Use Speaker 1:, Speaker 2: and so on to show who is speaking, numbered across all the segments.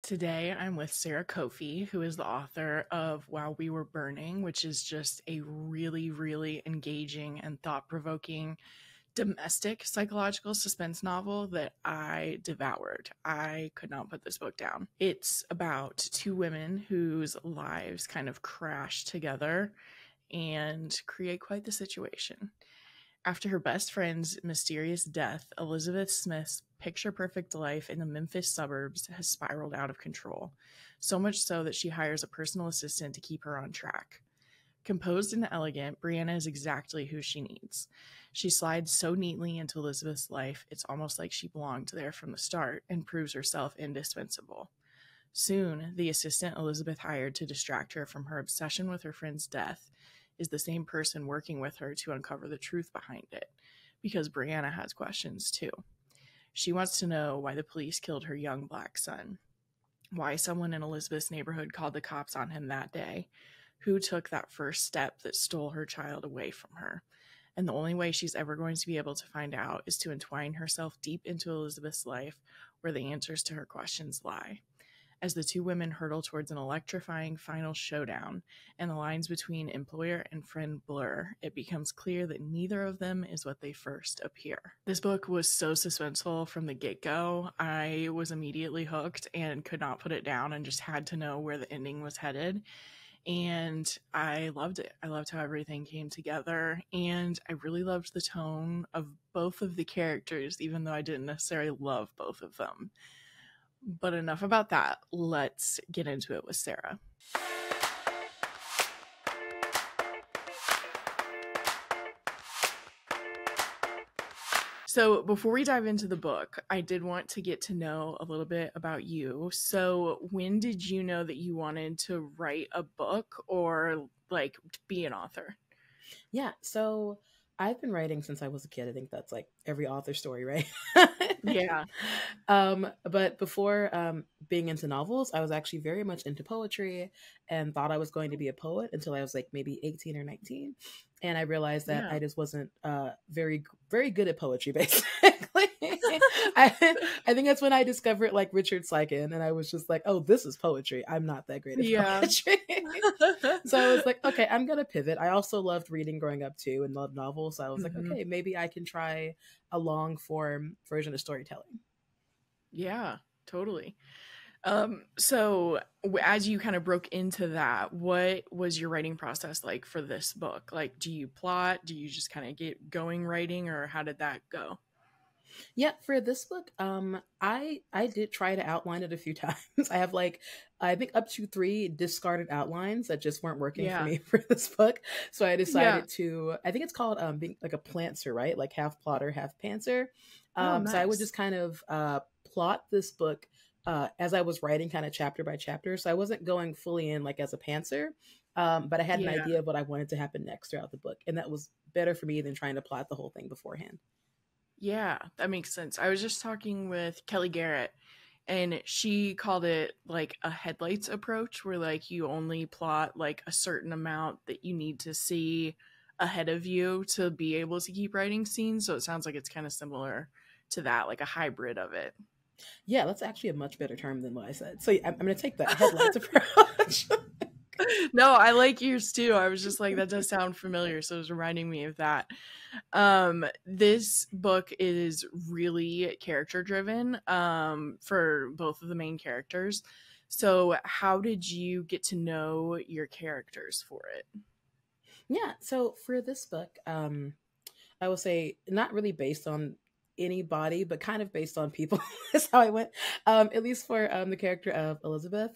Speaker 1: Today, I'm with Sara Koffi, who is the author of While We Were Burning, which is just a really, really engaging and thought-provoking domestic psychological suspense novel that I devoured. I could not put this book down. It's about two women whose lives kind of crash together and create quite the situation. After her best friend's mysterious death, Elizabeth Smith's picture-perfect life in the Memphis suburbs has spiraled out of control, so much so that she hires a personal assistant to keep her on track. Composed and elegant, Brianna is exactly who she needs. She slides so neatly into Elizabeth's life, it's almost like she belonged there from the start and proves herself indispensable. Soon, the assistant Elizabeth hired to distract her from her obsession with her friend's death is the same person working with her to uncover the truth behind it, because Brianna has questions too. She wants to know why the police killed her young black son, why someone in Elizabeth's neighborhood called the cops on him that day, who took that first step that stole her child away from her. And the only way she's ever going to be able to find out is to entwine herself deep into Elizabeth's life, where the answers to her questions lie. As the two women hurtle towards an electrifying final showdown and the lines between employer and friend blur, it becomes clear that neither of them is what they first appear. This book was so suspenseful from the get-go. I was immediately hooked and could not put it down and just had to know where the ending was headed. And I loved it. I loved how everything came together, and I really loved the tone of both of the characters, even though I didn't necessarily love both of them. But enough about that. Let's get into it with Sara. So before we dive into the book, I did want to get to know a little bit about you. So when did you know that you wanted to write a book or like be an author?
Speaker 2: Yeah, so I've been writing since I was a kid. I think that's like every author story, right?
Speaker 1: Yeah.
Speaker 2: But before being into novels, I was actually very much into poetry and thought I was going to be a poet until I was like maybe 18 or 19. And I realized that
Speaker 1: Yeah.
Speaker 2: I just wasn't very, very good at poetry, basically. I think that's when I discovered like Richard Sleiken, and I was just like, oh, this is poetry. I'm not that great at poetry. So I was like, okay, I'm going to pivot. I also loved reading growing up too and loved novels. So I was like, okay, maybe I can try a long form version of storytelling.
Speaker 1: Yeah, totally. So as you kind of broke into that, what was your writing process like for this book? Like, do you plot? Do you just kind of get going writing, or how did that go?
Speaker 2: Yeah, for this book, I did try to outline it a few times. I have like I think up to 3 discarded outlines that just weren't working for
Speaker 1: Yeah.
Speaker 2: me for this book. So I
Speaker 1: Yeah.
Speaker 2: decided to I think it's called being like a plantser, right? Like half plotter, half pantser.
Speaker 1: Oh,
Speaker 2: So I would
Speaker 1: nice.
Speaker 2: just kind of plot this book as I was writing kind of chapter by chapter. So I wasn't going fully in like as a pantser. But I had an
Speaker 1: Yeah.
Speaker 2: idea of what I wanted to happen next throughout the book. And that was better for me than trying to plot the whole thing beforehand.
Speaker 1: Yeah, that makes sense. I was just talking with Kelly Garrett, and she called it like a headlights approach, where like you only plot like a certain amount that you need to see ahead of you to be able to keep writing scenes. So it sounds like it's kind of similar to that, like a hybrid of it.
Speaker 2: Yeah, that's actually a much better term than what I said. So I'm going to take that headlights approach.
Speaker 1: No, I like yours too. I was just like, that does sound familiar, so it was reminding me of that. This book is really character driven for both of the main characters. So how did you get to know your characters for it?
Speaker 2: Yeah, so for this book, I will say not really based on anybody, but kind of based on people. That's how I went. At least for the character of Elizabeth.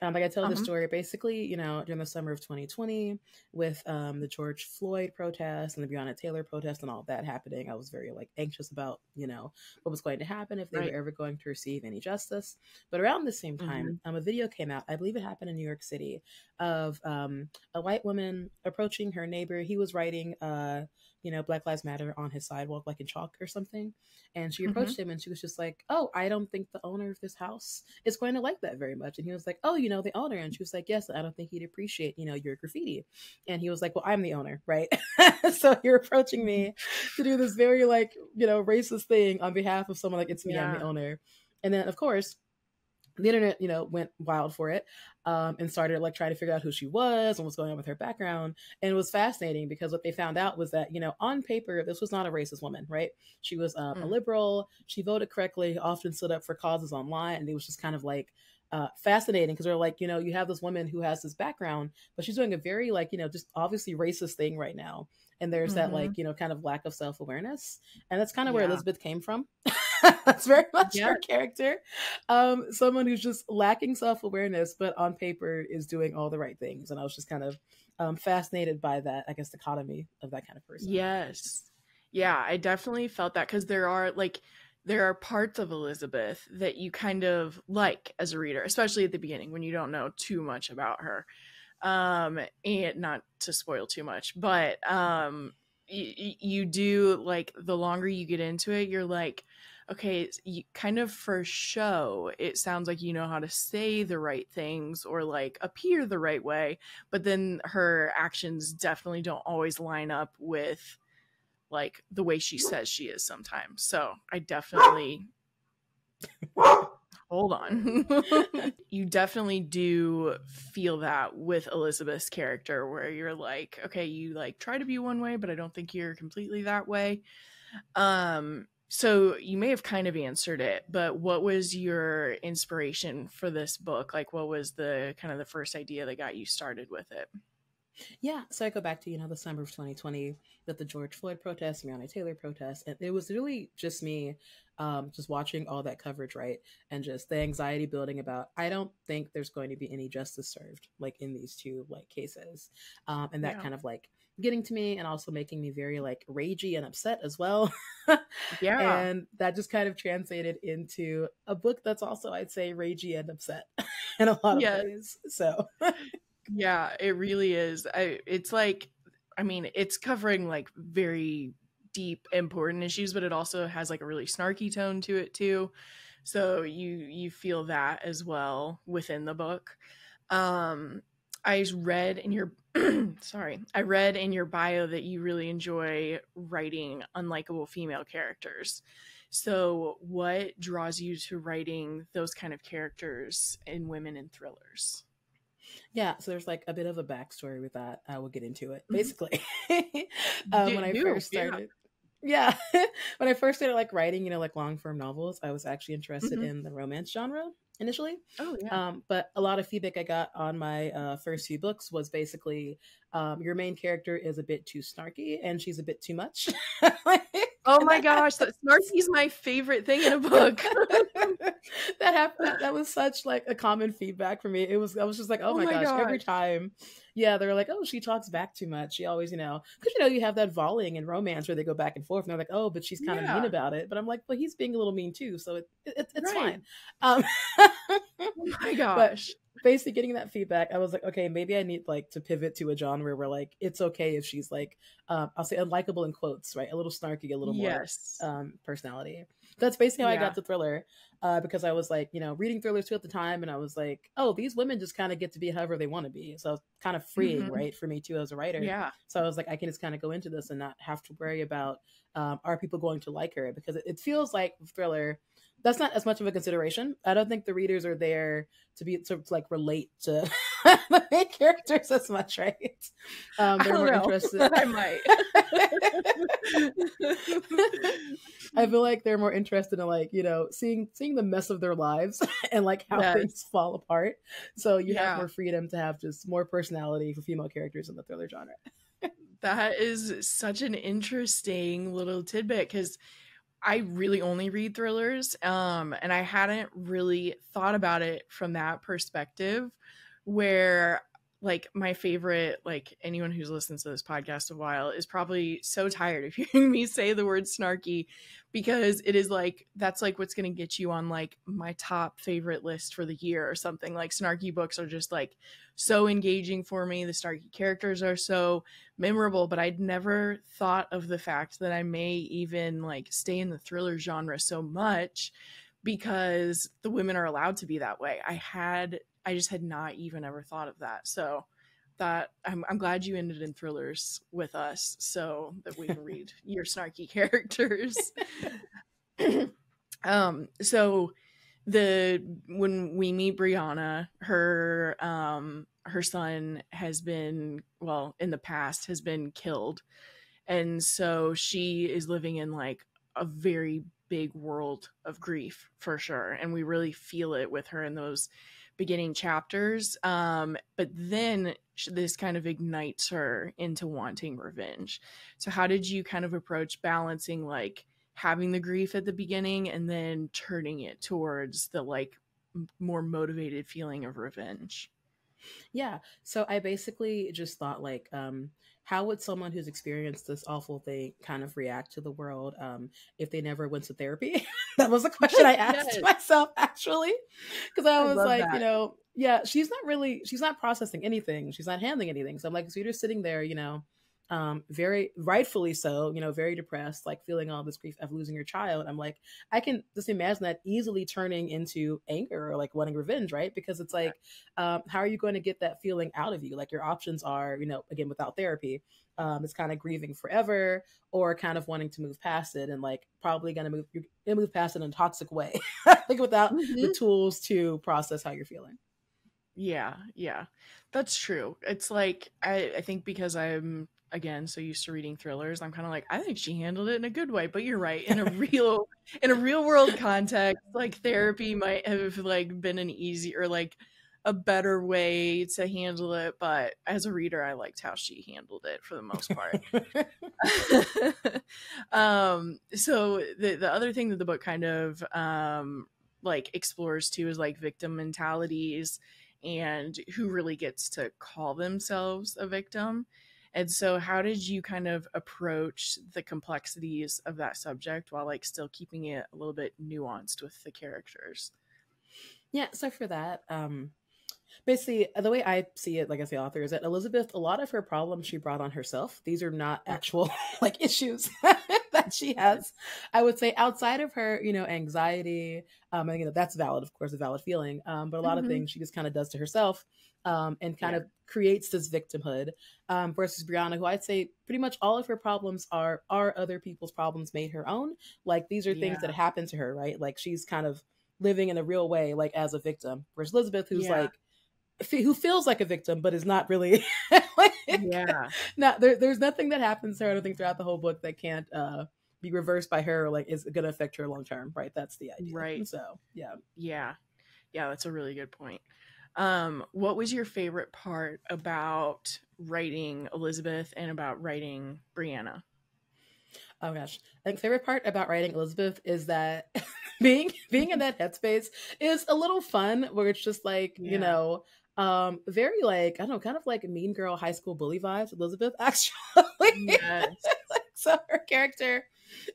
Speaker 2: Like I tell this story basically, during the summer of 2020 with the George Floyd protest and the Breonna Taylor protest and all that happening. I was very like anxious about, what was going to happen if they were ever going to receive any justice. But around the same time, a video came out, I believe it happened in New York City, of a white woman approaching her neighbor. He was writing Black Lives Matter on his sidewalk, like in chalk or something. And she approached him and she was just like, oh, I don't think the owner of this house is going to like that very much. And he was like, oh, the owner. And she was like, yes, I don't think he'd appreciate, your graffiti. And he was like, well, I'm the owner, right? So you're approaching me to do this very like, racist thing on behalf of someone like, it's me, I'm the owner. And then of course, the internet, went wild for it, and started like trying to figure out who she was and what's going on with her background. And it was fascinating because what they found out was that, on paper, this was not a racist woman, right? She was a
Speaker 1: Mm.
Speaker 2: liberal. She voted correctly, often stood up for causes online. And it was just kind of like fascinating because they're like, you have this woman who has this background, but she's doing a very like, just obviously racist thing right now. And there's that
Speaker 1: Mm-hmm.
Speaker 2: like, kind of lack of self awareness. And that's kind of where
Speaker 1: Yeah.
Speaker 2: Elizabeth came from. That's very much
Speaker 1: Yeah.
Speaker 2: her character. Someone who's just lacking self awareness, but on paper is doing all the right things. And I was just kind of fascinated by that, I guess, dichotomy of that kind of person.
Speaker 1: Yes. Yeah, I definitely felt that because there are parts of Elizabeth that you kind of like as a reader, especially at the beginning when you don't know too much about her. And not to spoil too much, but you do, like, the longer you get into it, you're like, okay, you kind of for show it sounds like you know how to say the right things or like appear the right way, but then her actions definitely don't always line up with like the way she says she is sometimes. So I definitely hold on. You definitely do feel that with Elizabeth's character where you're like, okay, you like try to be one way, but I don't think you're completely that way. So you may have kind of answered it, but what was your inspiration for this book? Like, what was the kind of the first idea that got you started with it?
Speaker 2: Yeah, so I go back to the summer of 2020 with the George Floyd protests, Breonna Taylor protests, and it was really just me, just watching all that coverage, right, and just the anxiety building about I don't think there's going to be any justice served like in these two like cases, and that
Speaker 1: Yeah.
Speaker 2: kind of like getting to me and also making me very like ragey and upset as well,
Speaker 1: Yeah.
Speaker 2: and that just kind of translated into a book that's also I'd say ragey and upset in a lot of
Speaker 1: Yes.
Speaker 2: ways. So
Speaker 1: Yeah, it really is. It's like, I mean, it's covering like very deep, important issues, but it also has like a really snarky tone to it too. So you feel that as well within the book. Um, I read in your sorry, I read in your bio that you really enjoy writing unlikable female characters. So, what draws you to writing those kind of characters in women in thrillers?
Speaker 2: yeah, so there's like a bit of a backstory with that. I will get into it.
Speaker 1: Mhm.
Speaker 2: Basically, when I
Speaker 1: Do
Speaker 2: first
Speaker 1: yeah.
Speaker 2: started, yeah, when I first started like writing, like long form novels, I was actually interested
Speaker 1: Mhm.
Speaker 2: in the romance genre initially.
Speaker 1: Oh yeah.
Speaker 2: But a lot of feedback I got on my first few books was basically your main character is a bit too snarky and she's a bit too much.
Speaker 1: Oh
Speaker 2: And
Speaker 1: my gosh, that snarky's my favorite thing in a book.
Speaker 2: that happened. That was such like a common feedback for me. I was just like, oh
Speaker 1: Oh
Speaker 2: my
Speaker 1: my
Speaker 2: gosh, every
Speaker 1: gosh.
Speaker 2: time. Yeah, they're like, oh, she talks back too much. She always, because you have that volleying in romance where they go back and forth, and they're like, oh, but she's kind of mean
Speaker 1: Yeah,
Speaker 2: about it. But I'm like, well, he's being a little mean too, so it's
Speaker 1: right.
Speaker 2: fine. Um,
Speaker 1: Oh my
Speaker 2: but
Speaker 1: gosh.
Speaker 2: basically, getting that feedback, I was like, okay, maybe I need like to pivot to a genre where like it's okay if she's like, I'll say unlikable in quotes, right? A little snarky, a little more
Speaker 1: Yes.
Speaker 2: personality. That's basically how I got
Speaker 1: Yeah.
Speaker 2: to thriller, because I was like, reading thrillers too at the time, and I was like, oh, these women just kind of get to be however they want to be. So it's kind of freeing,
Speaker 1: Mhm.
Speaker 2: right, for me too as a writer.
Speaker 1: Yeah.
Speaker 2: So I was like, I can just kind of go into this and not have to worry about are people going to like her, because it feels like thriller. That's not as much of a consideration. I don't think the readers are there to be sort of like relate to the main characters as much, right?
Speaker 1: I
Speaker 2: They're
Speaker 1: don't
Speaker 2: more
Speaker 1: know.
Speaker 2: interested.
Speaker 1: I might.
Speaker 2: I feel like they're more interested in like seeing the mess of their lives and like how
Speaker 1: Yes.
Speaker 2: things fall apart. So you have
Speaker 1: Yeah.
Speaker 2: more freedom to have just more personality for female characters in the thriller genre.
Speaker 1: That is such an interesting little tidbit because I really only read thrillers, and I hadn't really thought about it from that perspective. Where, like, my favorite, like, anyone who's listened to this podcast a while is probably so tired of hearing me say the word snarky because it is like that's like what's going to get you on like my top favorite list for the year or something. Like, snarky books are just like so engaging for me. The snarky characters are so memorable, but I'd never thought of the fact that I may even like stay in the thriller genre so much because the women are allowed to be that way. I just had not even ever thought of that. So that I'm glad you ended in thrillers with us so that we can read your snarky characters. So the when we meet Brianna, her son has been, well, in the past has been killed. And so she is living in like a very big world of grief for sure. And we really feel it with her in those beginning chapters. But then this kind of ignites her into wanting revenge. So how did you kind of approach balancing like having the grief at the beginning and then turning it towards the like more motivated feeling of revenge?
Speaker 2: Yeah. So I basically just thought like, how would someone who's experienced this awful thing kind of react to the world if they never went to therapy? That was a question I asked
Speaker 1: Yes,
Speaker 2: myself actually, because I
Speaker 1: I
Speaker 2: was
Speaker 1: love
Speaker 2: like,
Speaker 1: that.
Speaker 2: yeah, she's not processing anything, she's not handling anything. So I'm like, so you're just sitting there, very rightfully so, very depressed, like feeling all this grief of losing your child. I'm like, I can just imagine that easily turning into anger or like wanting revenge, right? Because it's like, how are you going to get that feeling out of you? Like your options are, again, without therapy, it's kind of grieving forever or kind of wanting to move past it and like probably you're gonna move past it in a toxic way, like without the
Speaker 1: Mhm.
Speaker 2: tools to process how you're feeling.
Speaker 1: Yeah, yeah. That's true. It's like I think because I'm again so used to reading thrillers, I'm kind of like I think she handled it in a good way, but you're right. In a real world context, like therapy might have like been an easy or like a better way to handle it, but as a reader I liked how she handled it for the most part. So the other thing that the book kind of like explores too is like victim mentalities and who really gets to call themselves a victim. And so how did you kind of approach the complexities of that subject while like still keeping it a little bit nuanced with the characters?
Speaker 2: Yeah, so for that, basically the way I see it, like as the author, is that Elizabeth, a lot of her problems she brought on herself. These are not
Speaker 1: Mm.
Speaker 2: actual like issues that she has. I would say outside of her, anxiety, and that's valid, of course, a valid feeling. But a lot of
Speaker 1: Mm-hmm.
Speaker 2: things she just kind of does to herself, and kind
Speaker 1: Yeah.
Speaker 2: of creates this victimhood. Versus Brianna, who I'd say pretty much all of her problems are other people's problems made her own. Like these are things that
Speaker 1: Yeah.
Speaker 2: happen to her, right? Like she's kind of living in a real way, like as a victim. Whereas Elizabeth, who's
Speaker 1: Yeah.
Speaker 2: like who feels like a victim but is not really like,
Speaker 1: Yeah.
Speaker 2: there's nothing that happens to her, I don't think, throughout the whole book that can't be reversed by her or like is going to affect her long term, right? That's the idea.
Speaker 1: Right.
Speaker 2: So yeah.
Speaker 1: Yeah. Yeah, that's a really good point. What was your favorite part about writing Elizabeth and about writing Brianna?
Speaker 2: Oh gosh, I think favorite part about writing Elizabeth is that being in that headspace is a little fun, where it's just like,
Speaker 1: Yeah.
Speaker 2: very like, I don't know, kind of like Mean Girl high school bully vibes. Elizabeth actually.
Speaker 1: Yes.
Speaker 2: So her character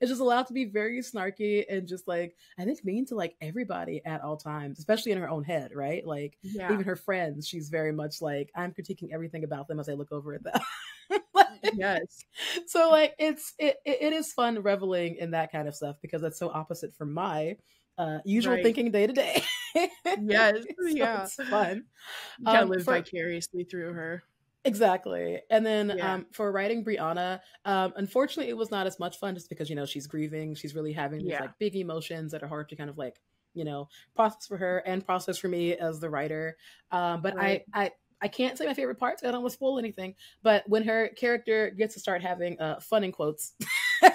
Speaker 2: is just allowed to be very snarky and just like, I think, mean to like everybody at all times, especially in her own head, right? Like
Speaker 1: Yeah.
Speaker 2: even her friends, she's very much like, I'm critiquing everything about them as I look over at them. Like,
Speaker 1: Yes.
Speaker 2: so like it is fun reveling in that kind of stuff because that's so opposite from my usual
Speaker 1: Right.
Speaker 2: thinking day to day.
Speaker 1: Yes.
Speaker 2: So
Speaker 1: Yeah.
Speaker 2: it's fun.
Speaker 1: You kind of live
Speaker 2: For
Speaker 1: vicariously through her.
Speaker 2: Exactly. And then
Speaker 1: Yeah.
Speaker 2: for writing Brianna, unfortunately, it was not as much fun just because, she's grieving. She's really having these
Speaker 1: Yeah.
Speaker 2: like big emotions that are hard to kind of like, process for her and process for me as the writer. But
Speaker 1: Right.
Speaker 2: I can't say my favorite parts. I don't want to spoil anything. But when her character gets to start having fun in quotes,
Speaker 1: Yeah.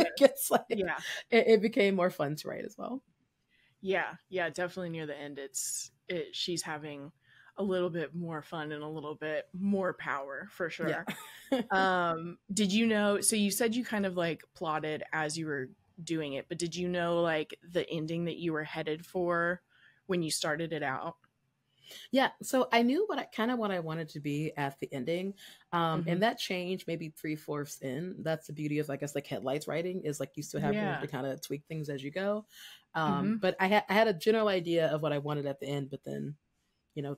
Speaker 2: it gets like,
Speaker 1: Yeah.
Speaker 2: it became more fun to write as well.
Speaker 1: Yeah. Yeah. Definitely near the end, she's having a little bit more fun and a little bit more power for
Speaker 2: Yeah.
Speaker 1: sure. Did you know, so you said you kind of like plotted as you were doing it, but did you know like the ending that you were headed for when you started it out?
Speaker 2: Yeah, so I knew what I wanted to be at the ending,
Speaker 1: Hmm.
Speaker 2: and that changed maybe three-fourths in. That's the beauty of, I guess, like headlights writing, is like you still have room
Speaker 1: Yeah.
Speaker 2: to kind of tweak things as you go.
Speaker 1: Hmm.
Speaker 2: But I had a general idea of what I wanted at the end, but then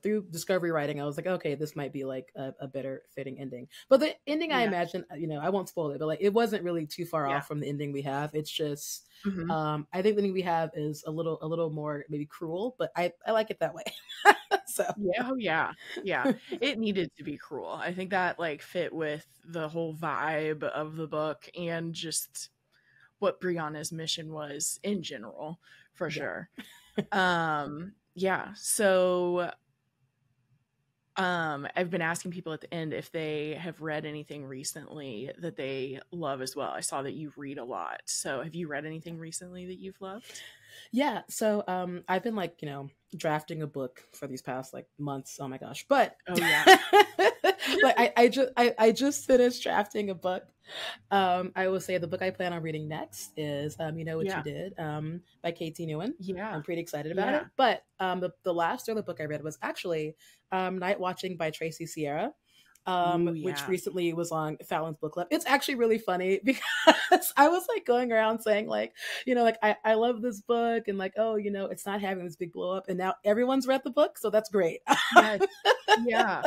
Speaker 2: through discovery writing, I was like, okay, this might be like a better fitting ending. But the ending, I
Speaker 1: Yeah.
Speaker 2: imagine, I won't spoil it, but like it wasn't really too far
Speaker 1: Yeah.
Speaker 2: off from the ending we have. It's just,
Speaker 1: Hmm.
Speaker 2: I think the ending we have is a little more maybe cruel, but I like it that way. So
Speaker 1: Yeah. Oh, yeah. Yeah. It needed to be cruel. I think that like fit with the whole vibe of the book and just what Brianna's mission was in general, for
Speaker 2: yeah.
Speaker 1: sure. Yeah. So I've been asking people at the end if they have read anything recently that they love as well. I saw that you read a lot. So have you read anything recently that you've loved?
Speaker 2: Yeah, so I've been like, drafting a book for these past like months. Oh my gosh. But
Speaker 1: Oh yeah.
Speaker 2: like I just finished drafting a book. I will say the book I plan on reading next is You Know What You
Speaker 1: Yeah.
Speaker 2: Did, by Katie Newen.
Speaker 1: Yeah.
Speaker 2: I'm pretty excited about it.
Speaker 1: Yeah.
Speaker 2: But the last other book I read was actually Night Watching by Tracy Sierra,
Speaker 1: Ooh,
Speaker 2: which
Speaker 1: yeah.
Speaker 2: recently was on Fallon's Book Club. It's actually really funny because I was like going around saying like, like I love this book and like, oh, it's not having this big blow up, and now everyone's read the book, so that's great.
Speaker 1: Yes. Yeah.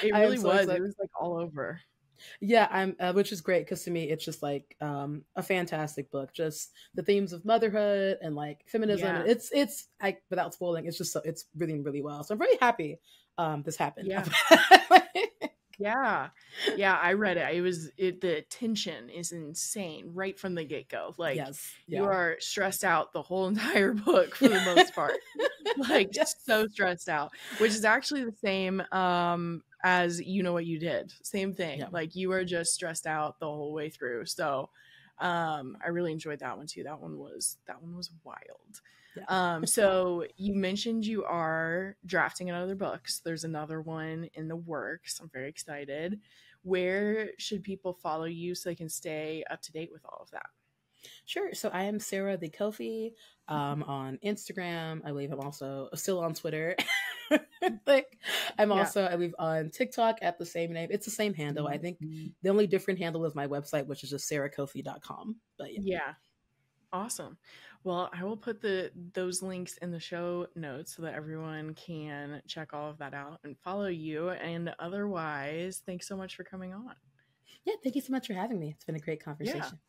Speaker 1: It
Speaker 2: I am
Speaker 1: really
Speaker 2: so
Speaker 1: was. It
Speaker 2: excited.
Speaker 1: was like all over.
Speaker 2: Yeah, I'm, which is great because to me it's just like a fantastic book. Just the themes of motherhood and like feminism.
Speaker 1: Yeah.
Speaker 2: It's I without spoiling, it's just so it's really really well. So I'm very happy this happened.
Speaker 1: Yeah. Yeah. Yeah, I read it. The tension is insane right from the get-go. Like
Speaker 2: Yes,
Speaker 1: you
Speaker 2: yeah.
Speaker 1: are stressed out the whole entire book for the most part. Like
Speaker 2: Yes.
Speaker 1: so stressed out, which is actually the same as You Know What You Did. Same thing.
Speaker 2: Yeah.
Speaker 1: Like you are just stressed out the whole way through. So I really enjoyed that one too. That one was wild.
Speaker 2: Yeah.
Speaker 1: So you mentioned you are drafting another books. There's another one in the works. I'm very excited. Where should people follow you so they can stay up to date with all of that?
Speaker 2: Sure. So I am Sarah the Kofi on Instagram. I believe I'm also still on Twitter. Like I'm
Speaker 1: Yeah.
Speaker 2: also, I believe, on TikTok at the same name. It's the same handle. I think the only different handle is my website, which is just sarakoffi.com. But yeah.
Speaker 1: Yeah. Awesome. Well, I will put those links in the show notes so that everyone can check all of that out and follow you. And otherwise, thanks so much for coming on.
Speaker 2: Yeah. Thank you so much for having me. It's been a great
Speaker 1: Yeah.
Speaker 2: conversation.